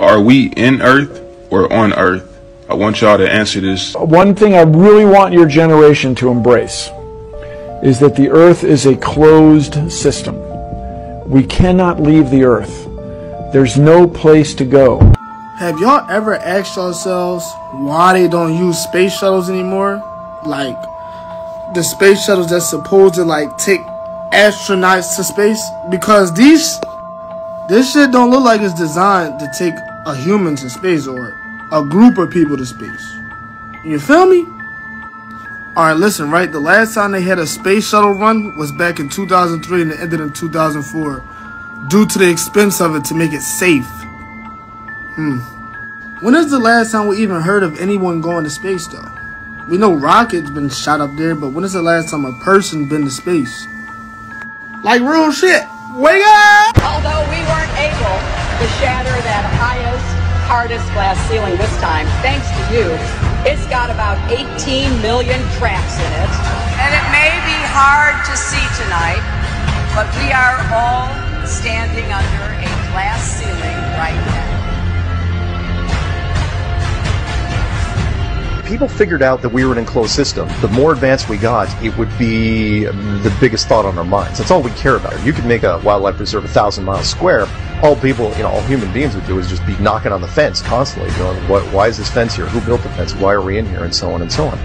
Are we in Earth or on Earth? I want y'all to answer this. One thing I really want your generation to embrace is that the Earth is a closed system. We cannot leave the Earth. There's no place to go. Have y'all ever asked yourselves why they don't use space shuttles anymore? Like, the space shuttles that's supposed to, like, take astronauts to space? Because this shit don't look like it's designed to take a human to space or a group of people to space. You feel me? Alright, listen, right? The last time they had a space shuttle run was back in 2003 and it ended in 2004 due to the expense of it to make it safe. When is the last time we even heard of anyone going to space, though? We know rockets been shot up there, but when is the last time a person been to space? Like real shit. Wake up! Although we weren't able to shatter that highest, hardest glass ceiling this time, thanks to you, it's got about 18 million cracks in it. And it may be hard to see tonight, but we are all standing under a glass ceiling right now. People figured out that we were an enclosed system. The more advanced we got, it would be the biggest thought on our minds. That's all we care about. You could make a wildlife preserve 1,000 miles square. All people, all human beings would do is just be knocking on the fence constantly, going, why is this fence here? Who built the fence? Why are we in here? And so on and so on.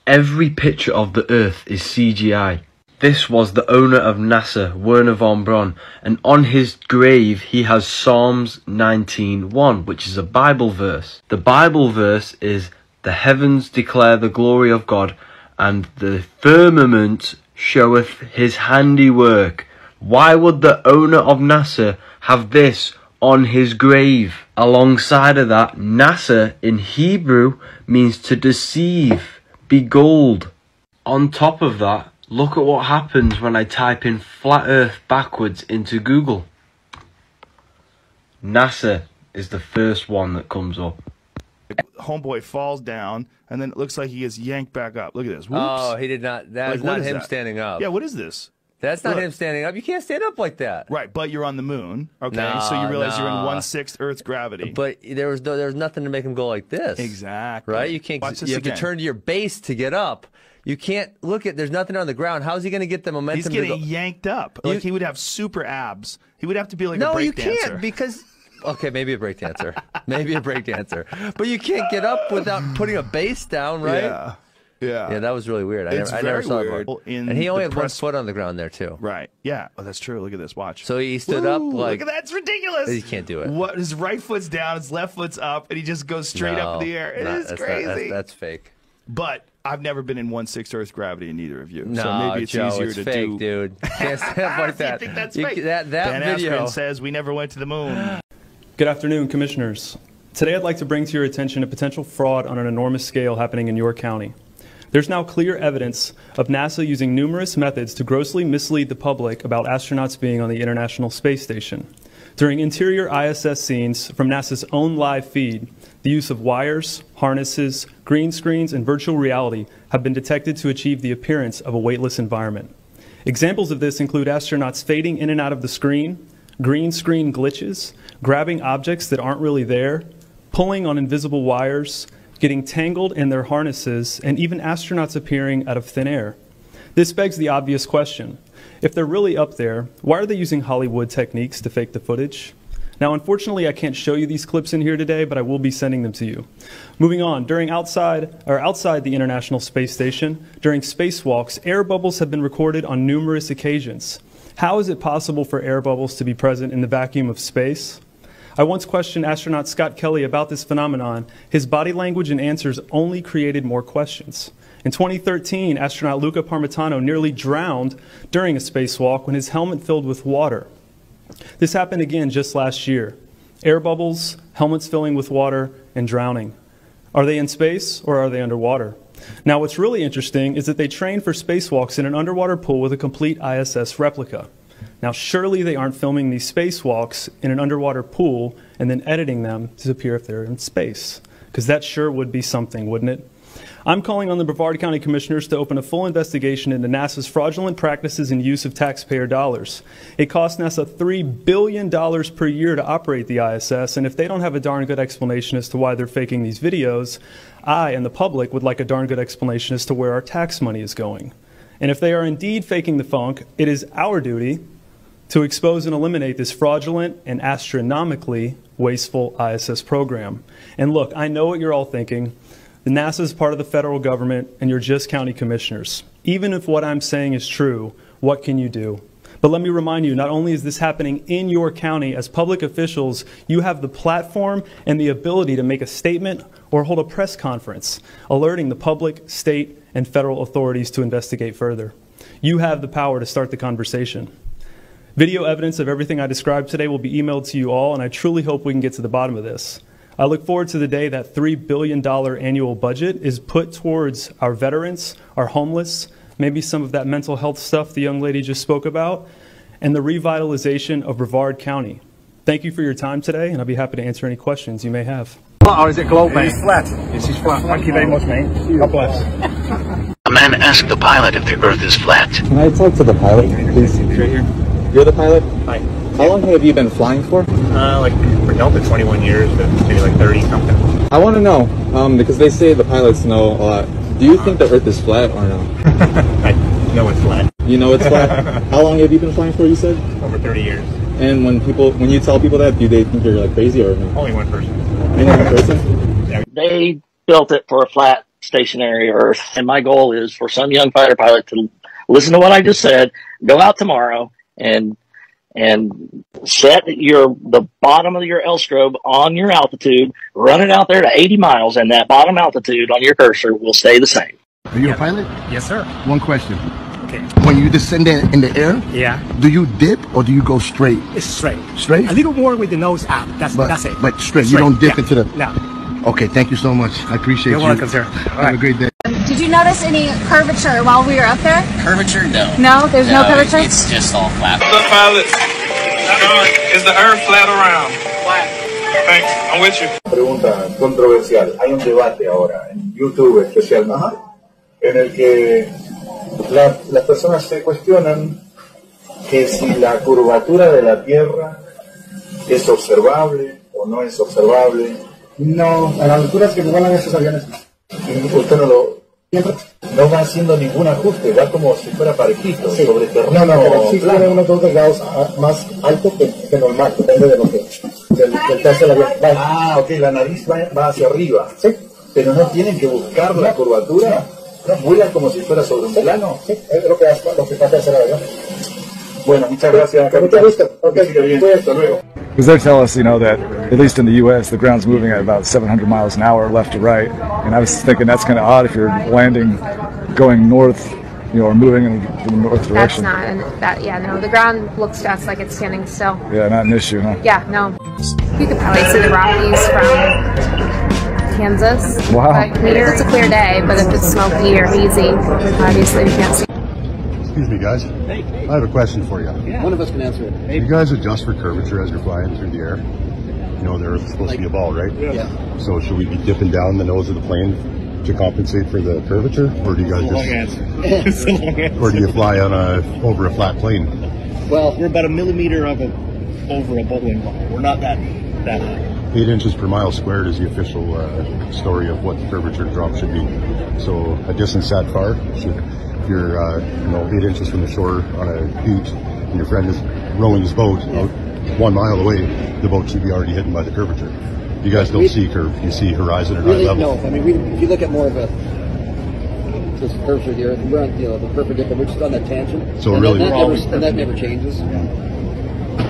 Every picture of the Earth is CGI. This was the owner of NASA, Wernher von Braun, and on his grave he has Psalms 19:1, which is a Bible verse. The Bible verse is, "The heavens declare the glory of God, and the firmament showeth his handiwork." Why would the owner of NASA have this on his grave? Alongside of that, NASA in Hebrew means to deceive, beguiled. On top of that, look at what happens when I type in flat earth backwards into Google. NASA is the first one that comes up. Homeboy falls down, and then it looks like he gets yanked back up. Look at this. Whoops. Oh, he did not. That's not him standing up. Yeah, what is this? That's not him standing up. You can't stand up like that. Right, but you're on the moon. Okay, No, so you realize you're in no. 1/6 Earth's gravity. But there was nothing to make him go like this. Exactly. Right? You can't. Watch this You have again. to turn to your base to get up. You can't look at. There's nothing on the ground. How's he going to get the momentum? He's getting to go? yanked up. Like he would have super abs. He would have to be like a No, break you dancer. can't because. Okay, maybe a breakdancer. Maybe a breakdancer. But you can't get up without putting a base down, right? Yeah. Yeah. Yeah, that was really weird. I never saw weird. it. And he only had one foot on the ground there, too. Right. Yeah. Oh, that's true. Look at this. Watch. So he stood up like... Look at that. It's ridiculous. He can't do it. What? His right foot's down, his left foot's up, and he just goes straight up in the air. It is crazy. That's fake. But I've never been in 1/6 Earth gravity in neither of you. No, so maybe it's Joe, easier it's to fake, do. dude. You can't stand up like that. You think that's You- fake? That Ben video... Askren says we never went to the moon. Good afternoon, Commissioners. Today I'd like to bring to your attention a potential fraud on an enormous scale happening in York County. There's now clear evidence of NASA using numerous methods to grossly mislead the public about astronauts being on the International Space Station. During interior ISS scenes from NASA's own live feed, the use of wires, harnesses, green screens, and virtual reality have been detected to achieve the appearance of a weightless environment. Examples of this include astronauts fading in and out of the screen, green screen glitches, grabbing objects that aren't really there, pulling on invisible wires, getting tangled in their harnesses, and even astronauts appearing out of thin air. This begs the obvious question. If they're really up there, why are they using Hollywood techniques to fake the footage? Now, unfortunately, I can't show you these clips in here today, but I will be sending them to you. Moving on, outside the International Space Station, during spacewalks, air bubbles have been recorded on numerous occasions. How is it possible for air bubbles to be present in the vacuum of space? I once questioned astronaut Scott Kelly about this phenomenon. His body language and answers only created more questions. In 2013, astronaut Luca Parmitano nearly drowned during a spacewalk when his helmet filled with water. This happened again just last year. Air bubbles, helmets filling with water, and drowning. Are they in space or are they underwater? Now, what's really interesting is that they trained for spacewalks in an underwater pool with a complete ISS replica. Now, surely they aren't filming these spacewalks in an underwater pool and then editing them to appear if they're in space, because that sure would be something, wouldn't it? I'm calling on the Brevard County Commissioners to open a full investigation into NASA's fraudulent practices and use of taxpayer dollars. It costs NASA $3 billion per year to operate the ISS, and if they don't have a darn good explanation as to why they're faking these videos, I and the public would like a darn good explanation as to where our tax money is going. And if they are indeed faking the funk, it is our duty to expose and eliminate this fraudulent and astronomically wasteful ISS program. And look, I know what you're all thinking. The NASA is part of the federal government, and you're just county commissioners. Even if what I'm saying is true, what can you do? But let me remind you, not only is this happening in your county, as public officials, you have the platform and the ability to make a statement or hold a press conference, alerting the public, state, and federal authorities to investigate further. You have the power to start the conversation. Video evidence of everything I described today will be emailed to you all, and I truly hope we can get to the bottom of this. I look forward to the day that $3 billion annual budget is put towards our veterans, our homeless, maybe some of that mental health stuff the young lady just spoke about, and the revitalization of Brevard County. Thank you for your time today, and I'll be happy to answer any questions you may have. Or is it globe, mate? It's flat. This is flat. Thank you very much, mate. God bless. A man asked the pilot if the Earth is flat. Can I talk to the pilot, please? Right here. You're the pilot? Hi. How long have you been flying for? Like for Delta, 21 years, but maybe like 30 something. I want to know, because they say the pilots know a lot. Do you think the Earth is flat or no? I know it's flat. You know it's flat? How long have you been flying for, you said? Over 30 years. And when you tell people that, do they think you're like crazy or no? Only one person. Only one person? They built it for a flat, stationary Earth, and my goal is for some young fighter pilot to listen to what I just said, go out tomorrow and set the bottom of your L-strobe on your altitude, run it out there to 80 miles, and that bottom altitude on your cursor will stay the same. Are you a pilot? Yes, sir. One question. Okay. When you descend in the air, yeah, do you dip or do you go straight? It's straight. Straight? A little more with the nose out. That's it. But straight. You don't dip into the... No. Okay, thank you so much. I appreciate You're welcome, sir. Have a great day. Did you notice any curvature while we were up there? Curvature? No. No? There's no curvature? It's just all flat. What's up, pilots? Is the Earth flat or round? Flat. Thanks. I'm with you. Pregunta controversial. Hay un debate ahora en YouTube especialmente en el que las personas se cuestionan que si la curvatura de la Tierra es observable o no es observable. No, a las alturas que vuelan esos aviones. Usted no va haciendo ningún ajuste, va como si fuera parejito, sobre terreno. No, pero sí tiene unos 2 grados más alto que normal, depende de lo que del peso del avión. Ok, la nariz va hacia arriba. Sí. Pero no tienen que buscar la curvatura. No, vuelan como si fuera sobre un plano. Sí, es lo que trata de hacer el avión. Bueno, muchas gracias, capitán. Hasta luego. Because they tell us, that at least in the U.S., the ground's moving at about 700 miles an hour left to right. And I was thinking that's kind of odd if you're landing, going north, or moving in the north direction. That's not, no, the ground looks to us like it's standing still. Yeah, not an issue, huh? Yeah, no. You could probably see the Rockies from Kansas. Wow. But it's a clear day, but if it's smoky or hazy, obviously we can't see. Excuse me, guys. Hey. I have a question for you. Yeah. One of us can answer it. Do you guys adjust for curvature as you're flying through the air? You know, the Earth's supposed to be a ball, right? Yeah. So should we be dipping down the nose of the plane to compensate for the curvature, or do you guys or do you fly on over a flat plane? Well, we're about 1 millimeter over a bowling ball. We're not that high. 8 inches per mile squared is the official story of what the curvature drop should be. So a distance that far should. If you're 8 inches from the shore on a beach and your friend is rowing his boat out 1 mile away, the boat should be already hidden by the curvature. You guys don't see curve, you see horizon at really, eye level. No, I mean, if you look at more of this curvature of the Earth, we're on the perfect dip, we're just on that tangent. So and really, that never changes.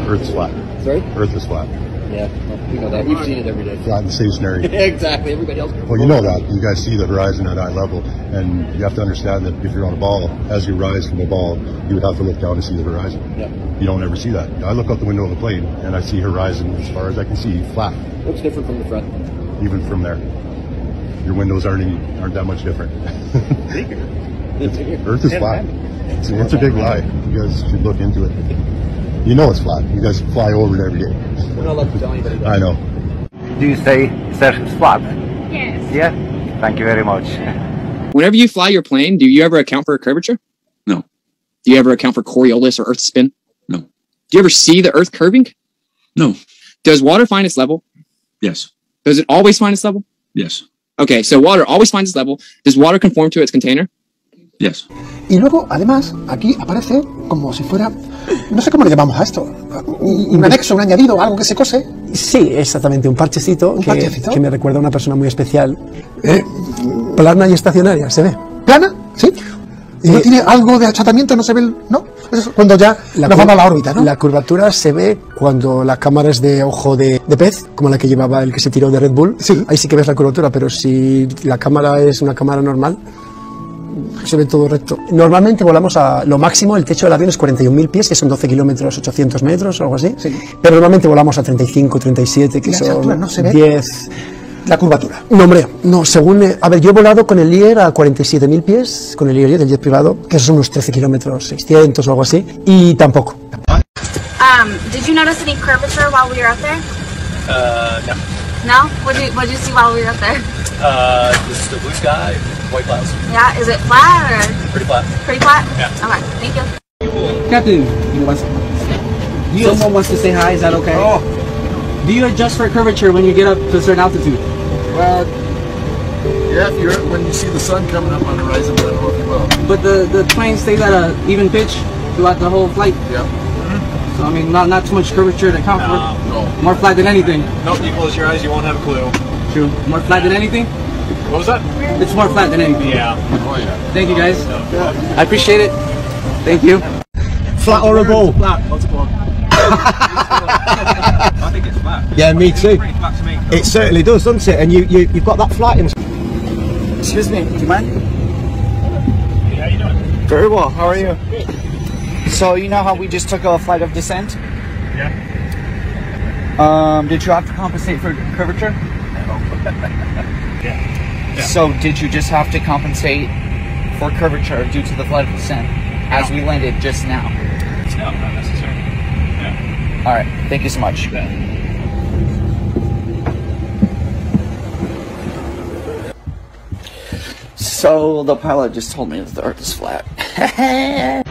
Earth's flat. Sorry? Earth is flat. Yeah, we know that. We've seen it every day. Flat and stationary. Exactly. Everybody else. Well, you know that. You guys see the horizon at eye level, and you have to understand that if you're on a ball, as you rise from the ball, you would have to look down to see the horizon. Yeah. You don't ever see that. I look out the window of the plane, and I see horizon as far as I can see, flat. Looks different from the front. Even from there. Your windows aren't that much different. Earth is flat. It's a big lie. You guys should look into it. You know it's flat. You guys fly over it every day. We're not allowed to tell anybody. I know. Do you say it's flat? Yes. Yeah? Thank you very much. Whenever you fly your plane, do you ever account for a curvature? No. Do you ever account for Coriolis or Earth spin? No. Do you ever see the Earth curving? No. Does water find its level? Yes. Does it always find its level? Yes. Okay, so water always finds its level. Does water conform to its container? Yes. Y luego, además, aquí aparece como si fuera, no sé cómo le llamamos a esto, un anexo, un añadido, algo que se cose. Sí, exactamente, un parchecito, parchecito? Que me recuerda a una persona muy especial. Plana y estacionaria, ¿se ve? ¿Plana? Sí. ¿Y no tiene algo de achatamiento? ¿No se ve? ¿No? Eso es cuando ya nos vamos a la órbita, ¿no? La curvatura se ve cuando la cámara es de ojo de pez, como la que llevaba el que se tiró de Red Bull. Sí. Ahí sí que ves la curvatura, pero si la cámara es una cámara normal, se ve todo recto. Normalmente volamos a lo máximo, el techo del avión es 41.000 pies, que son 12 kilómetros, 800 metros o algo así. Sí. Pero normalmente volamos a 35, 37, que son altura, ¿no se ve? 10... La curvatura. No, hombre, no, según... a ver, yo he volado con el Lier a 47.000 pies, con el Lier del jet privado, que son unos 13 kilómetros, 600 o algo así, y tampoco. Did you notice any curvature while we were up there? No. No? What did you see while we were up there? Just the blue sky, white clouds. Yeah, is it flat or? Pretty flat. Pretty flat? Yeah. Okay, thank you. Captain, someone wants to say hi, is that okay? Oh. Do you adjust for curvature when you get up to a certain altitude? Well, yeah, when you see the sun coming up on the horizon, I don't know if you will. But the plane stays at an even pitch throughout the whole flight? Yeah. So, I mean, not too much curvature to count for? No. More flat than anything? Nope, you close your eyes, you won't have a clue. True. More flat than anything? What was that? It's more flat than anything. Yeah. Oh, yeah. Thank you, guys. I appreciate it. Thank you. Flat or a ball? Flat. What's a ball? I think it's flat. Yeah, me too. Pretty flat to me. It certainly does, doesn't it? And you've got that flat in... Excuse me, do you mind? Hey, how you doing? Very well, how are you? So, you know how we just took a flight of descent? Yeah. Did you have to compensate for curvature? Yeah. So, did you just have to compensate for curvature due to the flight of descent as we landed just now? No, not necessarily. Yeah. Alright, thank you so much. So, the pilot just told me that the Earth is flat. Hey,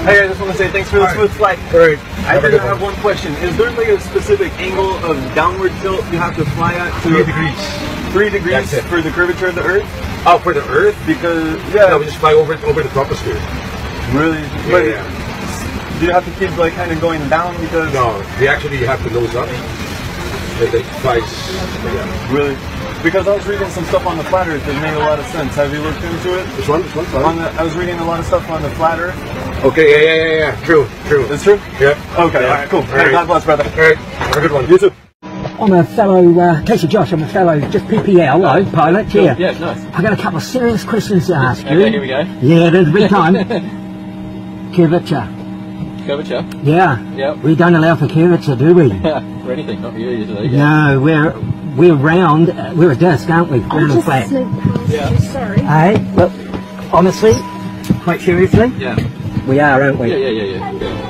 I just want to say thanks for the smooth flight. Alright. I did have one question. Is there like a specific angle of downward tilt you have to fly at? 3 degrees. 3 degrees for the curvature of the Earth? Oh, for the Earth? Because, No, we just fly over the troposphere. Really? Yeah. Do you have to keep like kind of going down because? No, they actually have to nose up. They fly. Yeah. Really? Because I was reading some stuff on the flat Earth that made a lot of sense. Have you looked into it? Which one? I was reading a lot of stuff on the flat Earth. Okay, yeah. True. It's true? Yeah. Okay, alright, cool. All right. God bless, brother. Alright, have a good one. You too. I'm a fellow, Casey Josh, I'm a fellow just PPL pilot here. Yeah, nice. I've got a couple of serious questions to ask you. Okay, here we go. Yeah, there's a big time. Curvature. Curvature? Yeah. Yep. We don't allow for curvature, do we? For anything, not for you usually. No, we're round, we're a disc, aren't we? Round and flat. Yeah. Sorry. Hey, look, honestly, quite seriously, Yeah. we are, aren't we? Yeah.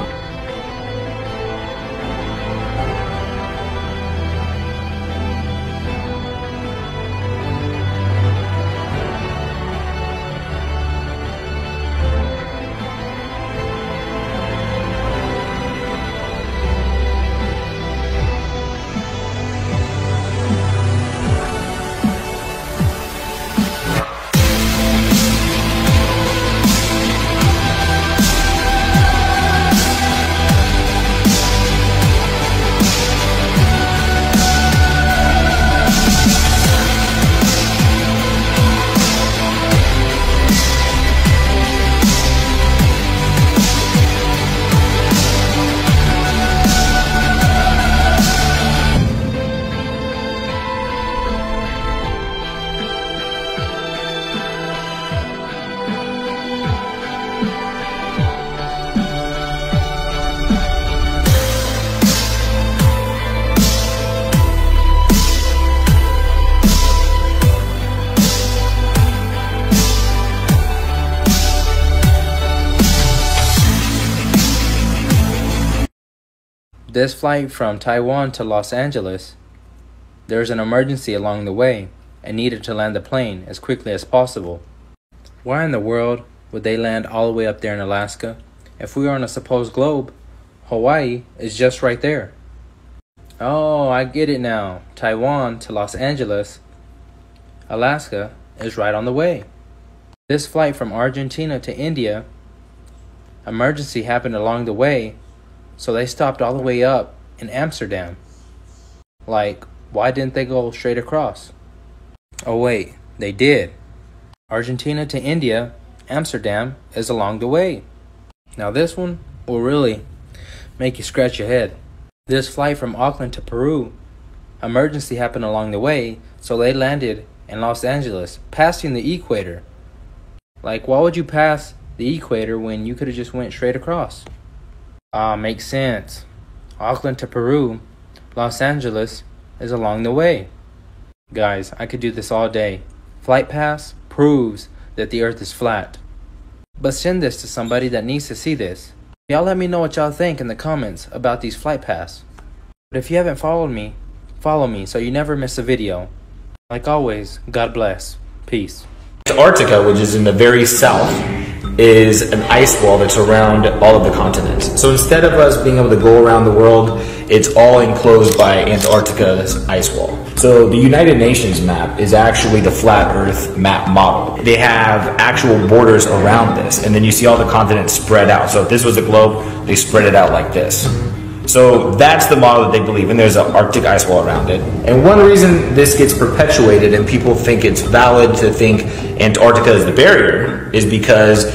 This flight from Taiwan to Los Angeles, there was an emergency along the way and needed to land the plane as quickly as possible. Why in the world would they land all the way up there in Alaska? If we were on a supposed globe, Hawaii is just right there. Oh, I get it now. Taiwan to Los Angeles, Alaska is right on the way. This flight from Argentina to India, emergency happened along the way, so they stopped all the way up in Amsterdam. Like, why didn't they go straight across? Oh wait, they did. Argentina to India, Amsterdam is along the way. Now this one will really make you scratch your head. This flight from Auckland to Peru, emergency happened along the way, so they landed in Los Angeles, passing the equator. Like, why would you pass the equator when you could have just went straight across? Makes sense. Auckland to Peru, Los Angeles is along the way. Guys, I could do this all day. Flight pass proves that the earth is flat. But send this to somebody that needs to see this. Y'all let me know what y'all think in the comments about these flight pass. But if you haven't followed me, follow me so you never miss a video. Like always, God bless. Peace. Antarctica, which is in the very south, is an ice wall that's around all of the continents. So instead of us being able to go around the world, it's all enclosed by Antarctica's ice wall. So the United Nations map is actually the flat Earth map model. They have actual borders around this, and then you see all the continents spread out. So if this was a globe, they spread it out like this. So that's the model that they believe in. There's an Arctic ice wall around it. And one reason this gets perpetuated and people think it's valid to think Antarctica is the barrier is because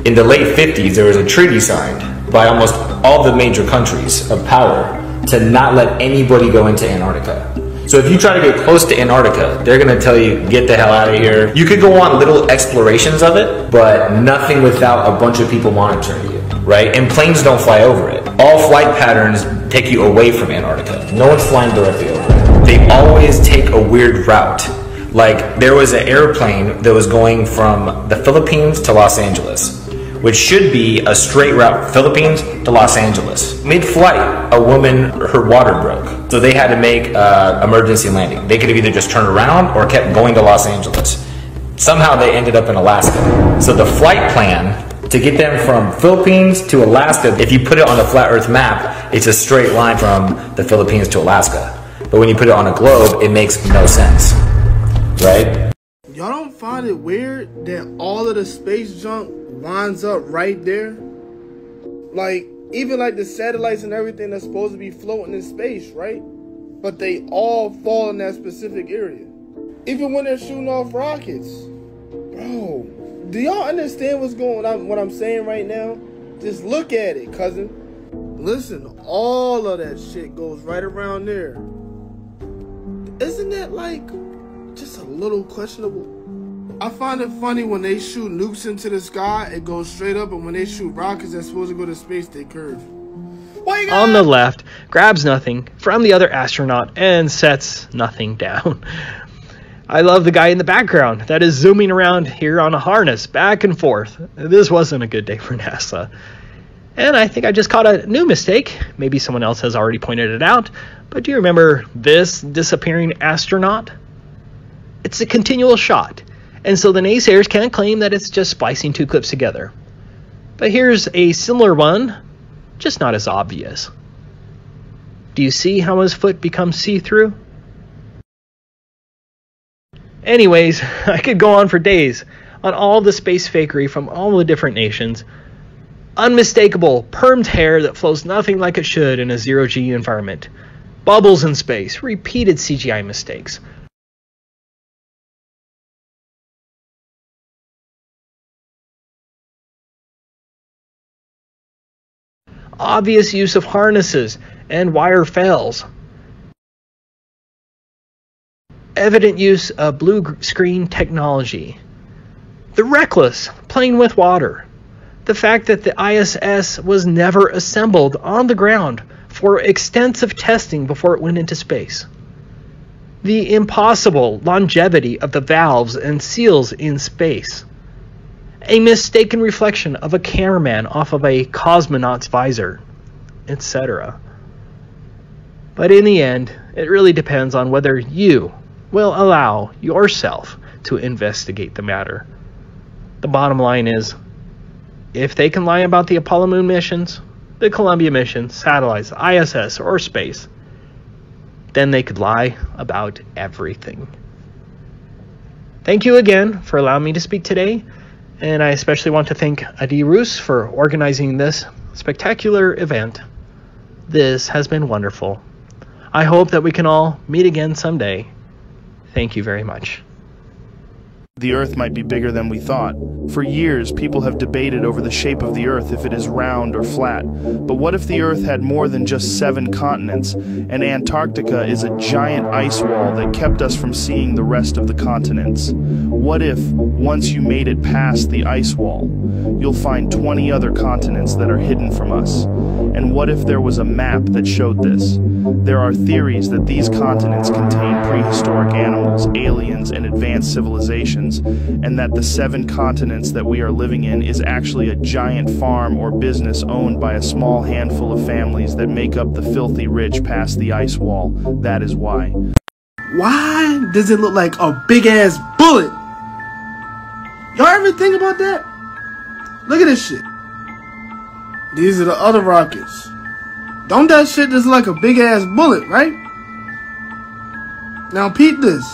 in the late 50s, there was a treaty signed by almost all the major countries of power to not let anybody go into Antarctica. So if you try to get close to Antarctica, they're gonna tell you, get the hell out of here. You could go on little explorations of it, but nothing without a bunch of people monitoring you, right? And planes don't fly over it. All flight patterns take you away from Antarctica. No one's flying directly over it. They always take a weird route. Like, there was an airplane that was going from the Philippines to Los Angeles, which should be a straight route, Philippines to Los Angeles. Mid-flight, a woman, her water broke. So they had to make emergency landing. They could have either just turned around or kept going to Los Angeles. Somehow they ended up in Alaska. So the flight plan to get them from Philippines to Alaska, if you put it on a flat Earth map, it's a straight line from the Philippines to Alaska. But when you put it on a globe, it makes no sense, right? Y'all don't find it weird that all of the space junk winds up right there? Like, even like the satellites and everything that's supposed to be floating in space, right? But they all fall in that specific area. Even when they're shooting off rockets. Bro, do y'all understand what I'm saying right now? Just look at it, cousin. Listen, all of that shit goes right around there. Isn't that like just a little questionable? I find it funny when they shoot nukes into the sky, it goes straight up, and when they shoot rockets that's supposed to go to space, they curve. On the left, grabs nothing from the other astronaut and sets nothing down. I love the guy in the background that is zooming around here on a harness back and forth. This wasn't a good day for NASA. And I think I just caught a new mistake. Maybe someone else has already pointed it out. But do you remember this disappearing astronaut? It's a continual shot. And so the naysayers can't claim that it's just splicing two clips together. But here's a similar one, just not as obvious. Do you see how his foot becomes see-through? Anyways, I could go on for days on all the space fakery from all the different nations. Unmistakable, permed hair that flows nothing like it should in a zero-G environment. Bubbles in space, repeated CGI mistakes. Obvious use of harnesses and wire fails. Evident use of blue screen technology. The reckless playing with water. The fact that the ISS was never assembled on the ground for extensive testing before it went into space. The impossible longevity of the valves and seals in space. A mistaken reflection of a cameraman off of a cosmonaut's visor, etc. But in the end, it really depends on whether you will allow yourself to investigate the matter. The The bottom line is, if they can lie about the Apollo moon missions, the Columbia missions, satellites, ISS, or space, then they could lie about everything. Thank you again for allowing me to speak today, and I especially want to thank Adi Roos for organizing this spectacular event. This has been wonderful. I hope that we can all meet again someday. Thank you very much. The Earth might be bigger than we thought. For years, people have debated over the shape of the Earth, if it is round or flat. But what if the Earth had more than just 7 continents, and Antarctica is a giant ice wall that kept us from seeing the rest of the continents? What if, once you made it past the ice wall, you'll find 20 other continents that are hidden from us? And what if there was a map that showed this? There are theories that these continents contain prehistoric animals, aliens, and advanced civilizations, and that the 7 continents that we are living in is actually a giant farm or business owned by a small handful of families that make up the filthy rich past the ice wall. That is why. Why does it look like a big-ass bullet? Y'all ever think about that? Look at this shit. These are the other rockets. Don't that shit just like a big-ass bullet, right? Now peep this.